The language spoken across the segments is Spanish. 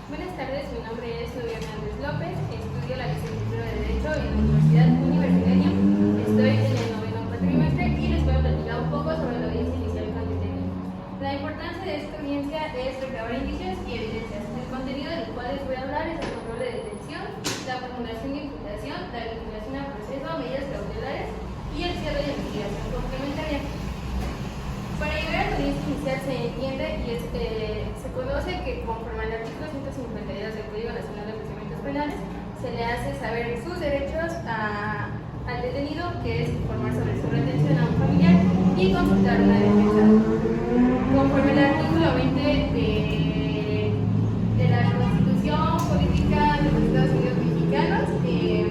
Buenas tardes, mi nombre es Nubia Hernández López, estudio la licenciatura de Derecho en la Universidad Universitaria. Estoy en el noveno cuatrimestre y les voy a platicar un poco sobre la audiencia inicial constitucional. La importancia de esta audiencia es recabar indicios y evidencias. El contenido del cual les voy a hablar es el control de detención, la formulación de imputación, la vinculación al proceso, medidas cautelares y el cierre de investigación complementaria. Para llegar a la audiencia inicial se entiende y se conoce que conforme al artículo 152 del Código Nacional de Procedimientos Penales se le hace saber sus derechos al detenido, que es informar sobre su retención a un familiar y consultar una defensa. Conforme al artículo 20 de la Constitución Política de los Estados Unidos Mexicanos,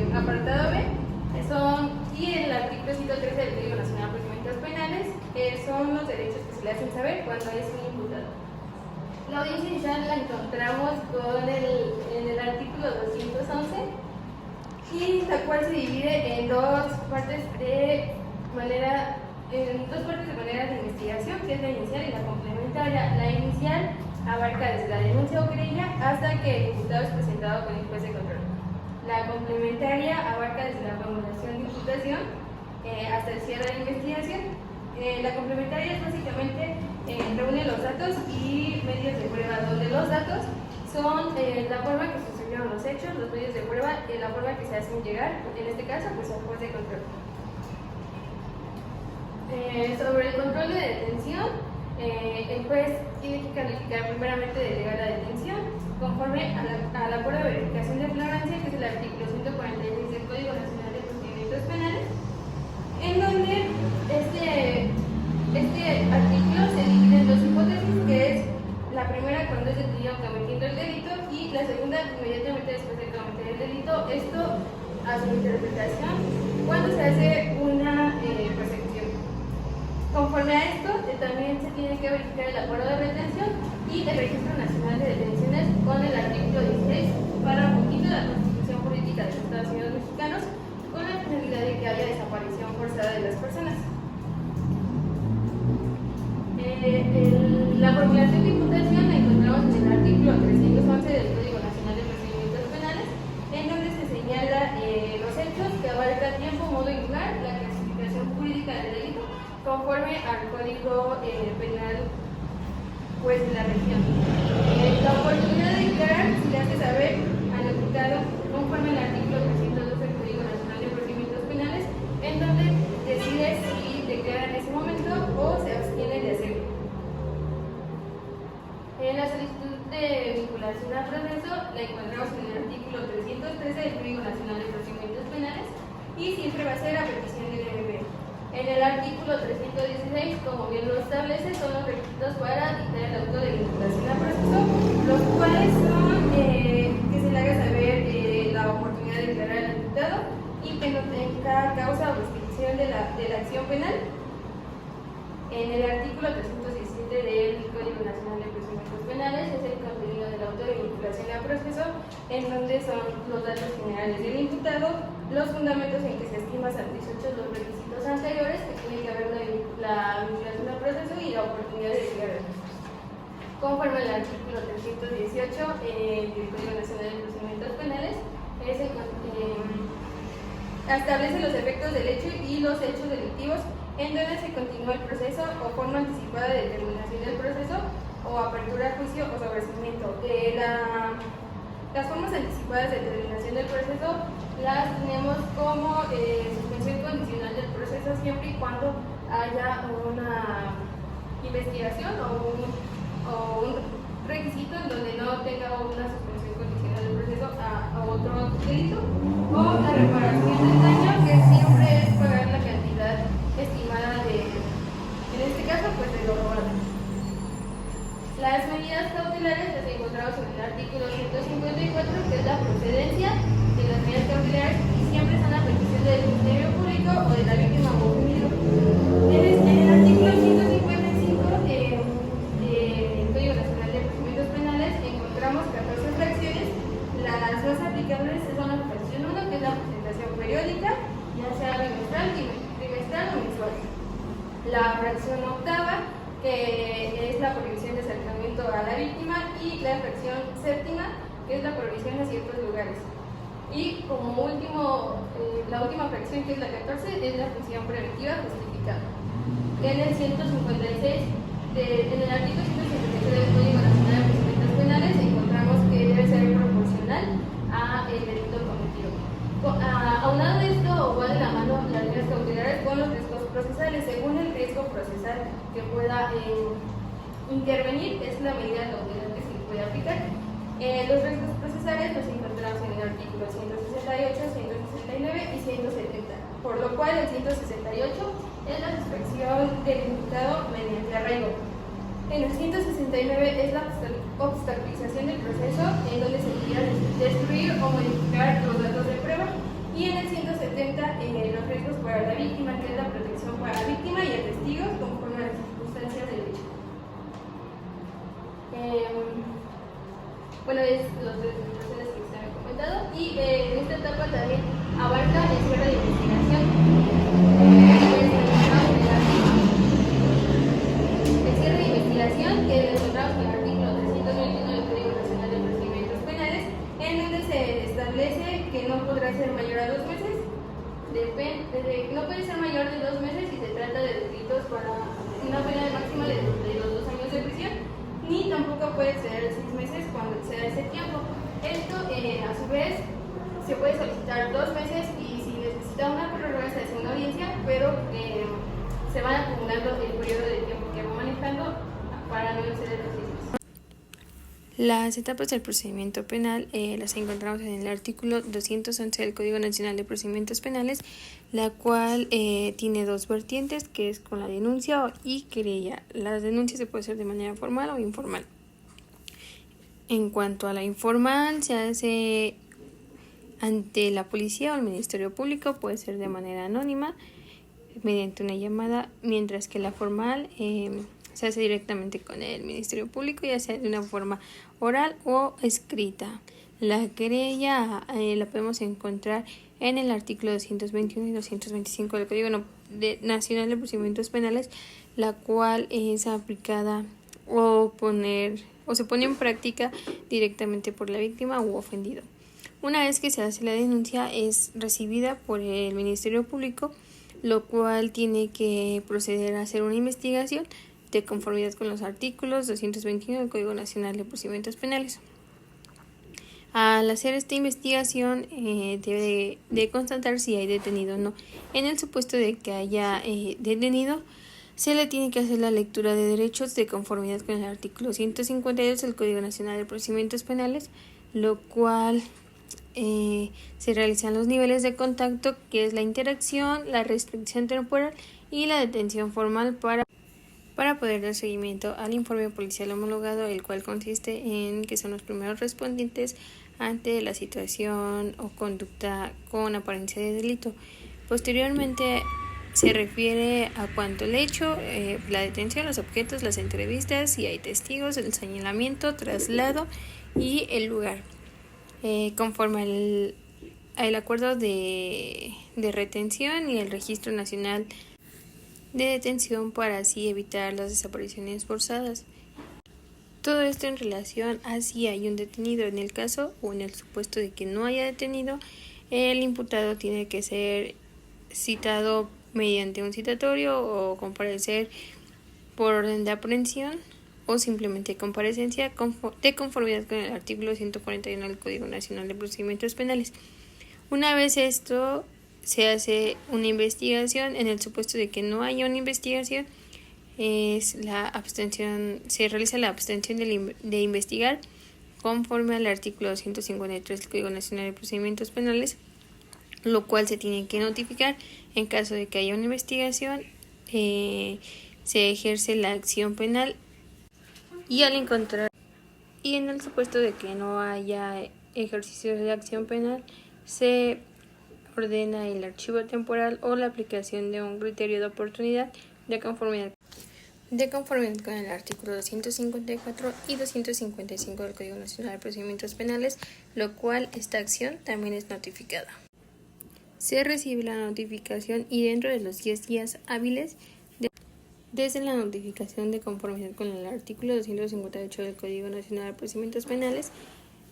apartado B, y el artículo 113 del Código Nacional de Procedimientos Penales, son los derechos que se le hacen saber cuando es un imputado. La audiencia inicial la encontramos en el artículo 211, y la cual se divide en dos partes de manera de investigación, que es la inicial y la complementaria. La inicial abarca desde la denuncia o querella hasta que el imputado es presentado con el juez de control. La complementaria abarca desde la formulación de imputación hasta el cierre de la investigación. La complementaria es básicamente reúne los datos y medios de prueba, donde los datos son la forma que sucedieron los hechos, los medios de prueba, la forma que se hacen llegar, en este caso, pues al juez de control. Sobre el control de detención, el juez tiene que calificar primeramente de legal la detención, conforme al acuerdo de verificación de flagrancia, que es el artículo 146 del Código Nacional de Procedimientos Penales, en donde este artículo se divide en dos hipótesis, que es la primera cuando es detenido cometiendo el delito y la segunda inmediatamente después de cometer el delito, esto a su interpretación cuando se hace una persecución. Conforme a esto, también se tiene que verificar el acuerdo de retención y el Registro Nacional de Detenciones con el artículo 16 para un poquito la Constitución Política de los Estados Unidos Mexicanos, con la finalidad de que haya desaparición forzada de las personas. La formulación de imputación la encontramos en el artículo 311 del Código Nacional de Procedimientos Penales, en donde se señala los hechos que abarca tiempo, modo y lugar, la clasificación jurídica del delito, conforme al Código Penal pues, de la región. La oportunidad de declarar se le hace saber al imputado conforme al artículo 312 del Código Nacional de Procedimientos Penales, en donde decide si declara en ese momento o se abstiene de hacerlo. En la solicitud de vinculación al proceso la encontramos en el artículo 313 del Código Nacional de Procedimientos Penales y siempre va a ser a petición del MP. En el artículo 316, como bien lo establece, son los requisitos para dictar el auto de vinculación al proceso, los cuales son que se le haga saber la oportunidad de declarar al imputado y que no tenga causa o restricción de la acción penal. En el artículo 317 del Código Nacional de Procedimientos Penales es el contenido del auto de vinculación al proceso, en donde son los datos generales del imputado, los fundamentos en que se estima satisfechos los requisitos anteriores, que tiene que haber la vinculación al proceso y la oportunidad de declarar. Conforme al artículo 318 del Código Nacional de Procedimientos Penales, establece los efectos del hecho y los hechos delictivos en donde se continúa el proceso o forma anticipada de determinación del proceso o apertura a juicio o sobreseimiento. Las formas anticipadas de determinación del proceso las tenemos como suspensión condicional del proceso siempre y cuando haya una investigación o un requisito en donde no tenga una suspensión condicional del proceso a otro delito, o la reparación del daño, que siempre es pagar la cantidad estimada en este caso, pues de lo robado. Las medidas cautelares las encontramos en el artículo 154, que es la procedencia de las medidas cautelares y siempre son a petición del Ministerio Público o de la víctima o ofendido. En el artículo 155 del Código Nacional de Procedimientos Penales encontramos 14 fracciones. Las más aplicables son la fracción 1, que es la presentación periódica, ya sea trimestral o mensual. La fracción octava, que es la prohibición de acercamiento sometimiento a la víctima, y la infracción séptima, que es la prohibición a ciertos lugares. Y como último, la última fracción, que es la 14, es la prisión preventiva justificada. En el 156, en el artículo 156 del Código Nacional de Procedimientos Penales, encontramos que debe ser proporcional a el delito cometido. Aunado de esto, o va de la mano las medidas cautelares con los riesgos procesales. Según el riesgo procesal que pueda intervenir, es la medida cautelar que se le puede aplicar. Los riesgos procesales los encontramos en el artículo 168, 169 y 170, por lo cual el 168 es la sustracción del imputado mediante arraigo. En el 169 es la obstaculización del proceso, en donde se podría destruir o modificar los datos de prueba. Y en el 170 los riesgos para la víctima, que es la protección para la víctima y el testigo conforme a las circunstancias del hecho. Bueno, es los de las personas que se han comentado, y en esta etapa también abarca el cierre de investigación. El cierre de investigación, que lo encontramos en el artículo 321 del Código Nacional de Procedimientos Penales, en donde se establece que no podrá ser mayor a 2 meses, no puede ser mayor de 2 meses si se trata de delitos para una pena máxima de los 2 años de prisión, ni tampoco puede exceder 6 meses cuando exceda ese tiempo. Esto, a su vez, se puede solicitar 2 meses, y si necesita una prórroga se hace una audiencia, pero se van acumulando el periodo de tiempo que va manejando para no exceder los 6 meses. Las etapas del procedimiento penal las encontramos en el artículo 211 del Código Nacional de Procedimientos Penales, la cual tiene 2 vertientes, que es con la denuncia y querella. Las denuncias se puede hacer de manera formal o informal. En cuanto a la informal, se hace ante la policía o el Ministerio Público, puede ser de manera anónima, mediante una llamada, mientras que la formal se hace directamente con el Ministerio Público, ya sea de una forma oral o escrita. La querella la podemos encontrar en el artículo 221 y 225 del Código Nacional de Procedimientos Penales, la cual es aplicada o se pone en práctica directamente por la víctima u ofendido. Una vez que se hace la denuncia, es recibida por el Ministerio Público, lo cual tiene que proceder a hacer una investigación de conformidad con los artículos 221 del Código Nacional de Procedimientos Penales. Al hacer esta investigación debe de constatar si hay detenido o no. En el supuesto de que haya detenido, se le tiene que hacer la lectura de derechos de conformidad con el artículo 152 del Código Nacional de Procedimientos Penales, lo cual se realizan los niveles de contacto, que es la interacción, la restricción temporal y la detención formal para poder dar seguimiento al informe policial homologado, el cual consiste en que son los primeros respondientes ante la situación o conducta con apariencia de delito. Posteriormente se refiere a cuanto el hecho, la detención, los objetos, las entrevistas, si hay testigos, el señalamiento, traslado y el lugar. Conforme al acuerdo de retención y el Registro Nacional de Detención, para así evitar las desapariciones forzadas. Todo esto en relación a si hay un detenido. En el caso o en el supuesto de que no haya detenido, el imputado tiene que ser citado mediante un citatorio o comparecer por orden de aprehensión o simplemente comparecencia de conformidad con el artículo 141 del Código Nacional de Procedimientos Penales. Una vez esto, se hace una investigación. En el supuesto de que no haya una investigación, se realiza la abstención de investigar conforme al artículo 253 del Código Nacional de Procedimientos Penales, lo cual se tiene que notificar. En caso de que haya una investigación, se ejerce la acción penal, y en el supuesto de que no haya ejercicio de acción penal, se ordena el archivo temporal o la aplicación de un criterio de oportunidad de conformidad con el artículo 254 y 255 del Código Nacional de Procedimientos Penales, lo cual esta acción también es notificada. Se recibe la notificación y dentro de los 10 días hábiles Desde la notificación de conformidad con el artículo 258 del Código Nacional de Procedimientos Penales,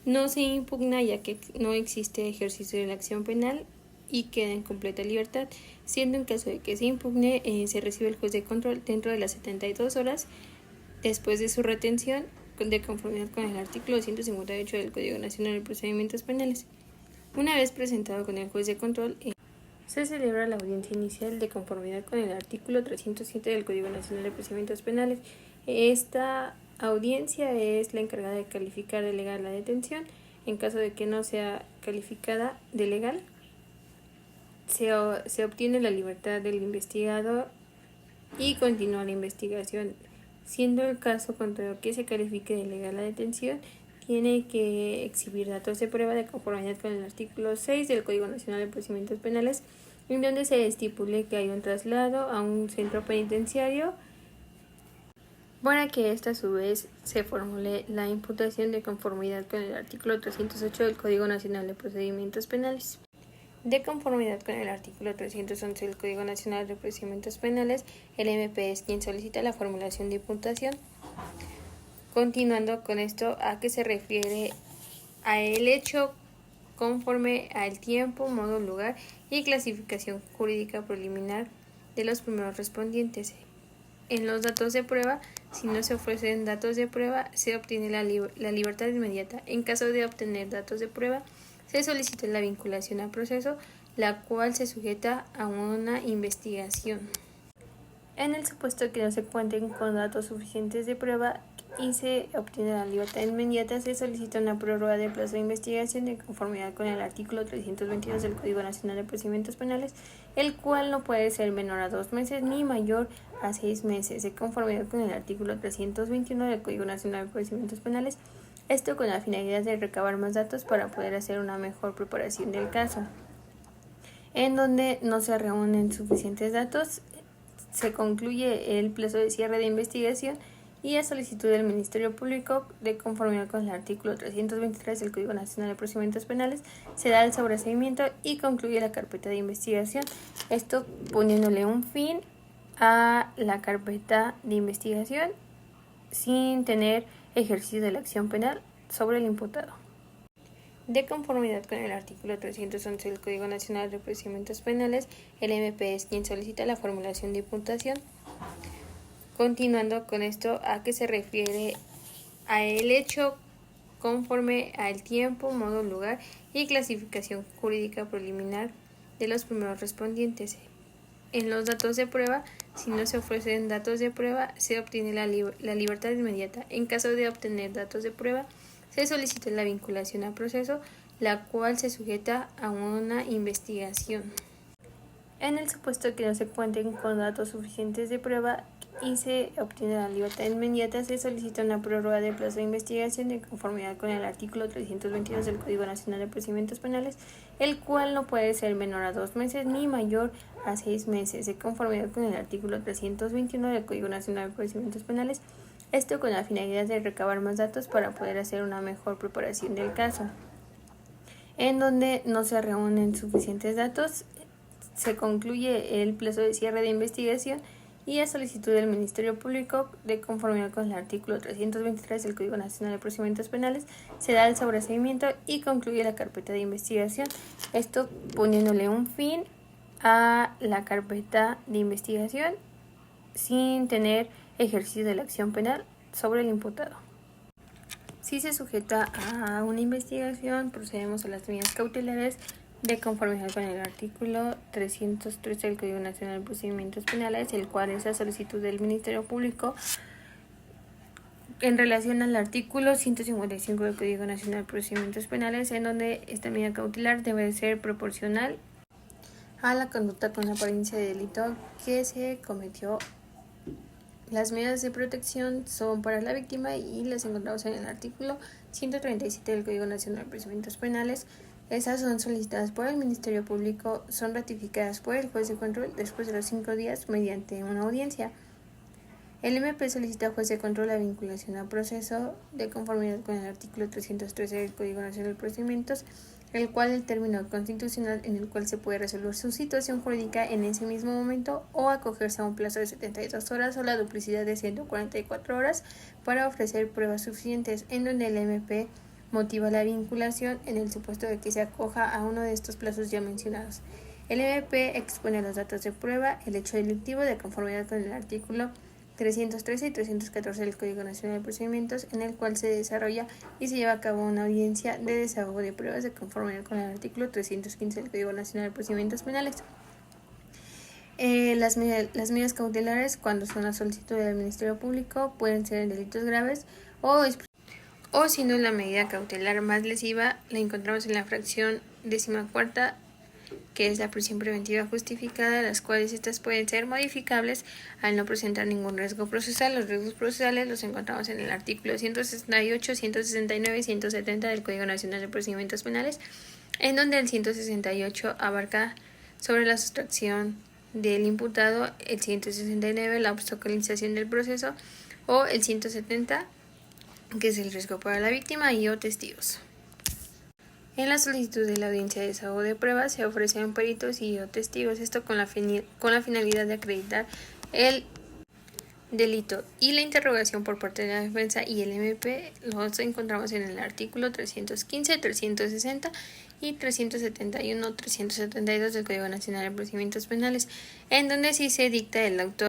no se impugna ya que no existe ejercicio de la acción penal y queda en completa libertad, siendo en caso de que se impugne, se recibe el juez de control dentro de las 72 horas después de su retención de conformidad con el artículo 258 del Código Nacional de Procedimientos Penales. Una vez presentado con el juez de control, se celebra la audiencia inicial de conformidad con el artículo 307 del Código Nacional de Procedimientos Penales. Esta audiencia es la encargada de calificar de legal la detención. En caso de que no sea calificada de legal, se obtiene la libertad del investigado y continúa la investigación. Siendo el caso contrario que se califique de legal la detención, tiene que exhibir datos de prueba de conformidad con el artículo 6 del Código Nacional de Procedimientos Penales, en donde se estipule que hay un traslado a un centro penitenciario para que ésta a su vez se formule la imputación de conformidad con el artículo 308 del Código Nacional de Procedimientos Penales. De conformidad con el artículo 311 del Código Nacional de Procedimientos Penales, el MP es quien solicita la formulación de imputación. Continuando con esto, ¿a qué se refiere? A el hecho conforme al tiempo, modo, lugar y clasificación jurídica preliminar de los primeros respondientes. En los datos de prueba, si no se ofrecen datos de prueba, se obtiene la libertad inmediata. En caso de obtener datos de prueba, se solicita la vinculación a proceso, la cual se sujeta a una investigación. En el supuesto que no se cuenten con datos suficientes de prueba y se obtiene la libertad inmediata, se solicita una prórroga de plazo de investigación de conformidad con el artículo 322 del Código Nacional de Procedimientos Penales, el cual no puede ser menor a 2 meses ni mayor a 6 meses, de conformidad con el artículo 321 del Código Nacional de Procedimientos Penales, esto con la finalidad de recabar más datos para poder hacer una mejor preparación del caso. En donde no se reúnen suficientes datos, se concluye el plazo de cierre de investigación y a solicitud del Ministerio Público, de conformidad con el artículo 323 del Código Nacional de Procedimientos Penales, se da el sobreseimiento y concluye la carpeta de investigación. Esto poniéndole un fin a la carpeta de investigación sin tener ejercicio de la acción penal sobre el imputado. De conformidad con el artículo 311 del Código Nacional de Procedimientos Penales, el MP es quien solicita la formulación de imputación. Continuando con esto, ¿a qué se refiere? A el hecho conforme al tiempo, modo, lugar y clasificación jurídica preliminar de los primeros respondientes. En los datos de prueba, si no se ofrecen datos de prueba, se obtiene la libertad inmediata. En caso de obtener datos de prueba, se solicita la vinculación a proceso, la cual se sujeta a una investigación. En el supuesto que no se cuenten con datos suficientes de prueba y se obtiene la libertad inmediata, se solicita una prórroga de plazo de investigación de conformidad con el artículo 322 del Código Nacional de Procedimientos Penales, el cual no puede ser menor a 2 meses ni mayor a 6 meses, de conformidad con el artículo 321 del Código Nacional de Procedimientos Penales, esto con la finalidad de recabar más datos para poder hacer una mejor preparación del caso. En donde no se reúnen suficientes datos, se concluye el plazo de cierre de investigación y a solicitud del Ministerio Público, de conformidad con el artículo 323 del Código Nacional de Procedimientos Penales, se da el sobreseimiento y concluye la carpeta de investigación. Esto poniéndole un fin a la carpeta de investigación sin tener ejercicio de la acción penal sobre el imputado. Si se sujeta a una investigación, procedemos a las medidas cautelares de conformidad con el artículo 303 del Código Nacional de Procedimientos Penales, el cual es a solicitud del Ministerio Público en relación al artículo 155 del Código Nacional de Procedimientos Penales, en donde esta medida cautelar debe ser proporcional a la conducta con apariencia de delito que se cometió. Las medidas de protección son para la víctima y las encontramos en el artículo 137 del Código Nacional de Procedimientos Penales. Estas son solicitadas por el Ministerio Público, son ratificadas por el juez de control después de los 5 días mediante una audiencia. El MP solicita al juez de control la vinculación a proceso de conformidad con el artículo 313 del Código Nacional de Procedimientos, el cual el término constitucional en el cual se puede resolver su situación jurídica en ese mismo momento o acogerse a un plazo de 72 horas o la duplicidad de 144 horas para ofrecer pruebas suficientes, en donde el MP motiva la vinculación en el supuesto de que se acoja a uno de estos plazos ya mencionados. El MP expone los datos de prueba, el hecho delictivo de conformidad con el artículo 313 y 314 del Código Nacional de Procedimientos, en el cual se desarrolla y se lleva a cabo una audiencia de desahogo de pruebas de conformidad con el artículo 315 del Código Nacional de Procedimientos Penales. Las medidas cautelares, cuando son a solicitud del Ministerio Público, pueden ser en delitos graves o siendo la medida cautelar más lesiva, la encontramos en la fracción 14ª, que es la prisión preventiva justificada, las cuales estas pueden ser modificables al no presentar ningún riesgo procesal. Los riesgos procesales los encontramos en el artículo 168, 169 y 170 del Código Nacional de Procedimientos Penales, en donde el 168 abarca sobre la sustracción del imputado, el 169 la obstaculización del proceso o el 170 que es el riesgo para la víctima y o testigos. En la solicitud de la audiencia de desahogo de pruebas se ofrecen peritos y o testigos, esto con la finalidad de acreditar el delito, y la interrogación por parte de la defensa y el MP los encontramos en el artículo 315, 360 y 371, 372 del Código Nacional de Procedimientos Penales, en donde sí se dicta el auto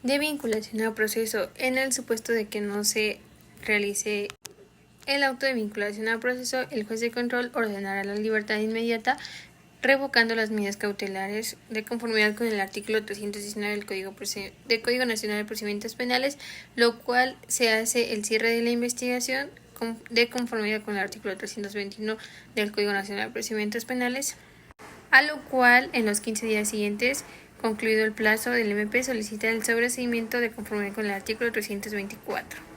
de vinculación a proceso en el supuesto de que no se realice el auto de vinculación a proceso. El juez de control ordenará la libertad inmediata, revocando las medidas cautelares de conformidad con el artículo 319 del Código Nacional de Procedimientos Penales, lo cual se hace el cierre de la investigación de conformidad con el artículo 321 del Código Nacional de Procedimientos Penales, a lo cual en los 15 días siguientes, concluido el plazo, del MP solicita el sobreseimiento de conformidad con el artículo 324.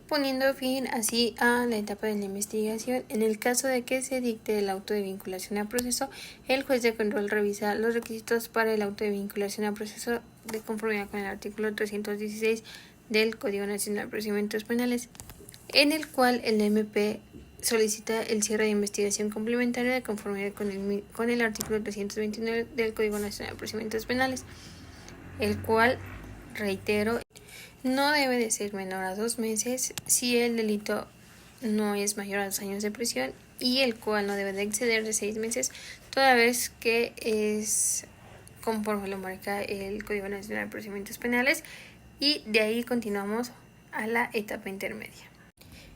Poniendo fin así a la etapa de la investigación. En el caso de que se dicte el auto de vinculación a proceso, el juez de control revisa los requisitos para el auto de vinculación a proceso de conformidad con el artículo 316 del Código Nacional de Procedimientos Penales, en el cual el MP solicita el cierre de investigación complementaria de conformidad con el artículo 329 del Código Nacional de Procedimientos Penales, el cual, reitero, no debe de ser menor a 2 meses si el delito no es mayor a 2 años de prisión, y el cual no debe de exceder de 6 meses, toda vez que es conforme lo marca el Código Nacional de Procedimientos Penales, y de ahí continuamos a la etapa intermedia,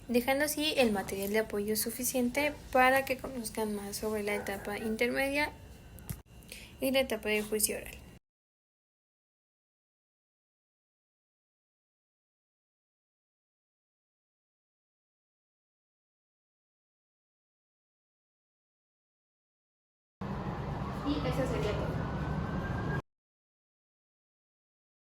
dejando así el material de apoyo suficiente para que conozcan más sobre la etapa intermedia y la etapa de juicio oral. Y eso sería todo.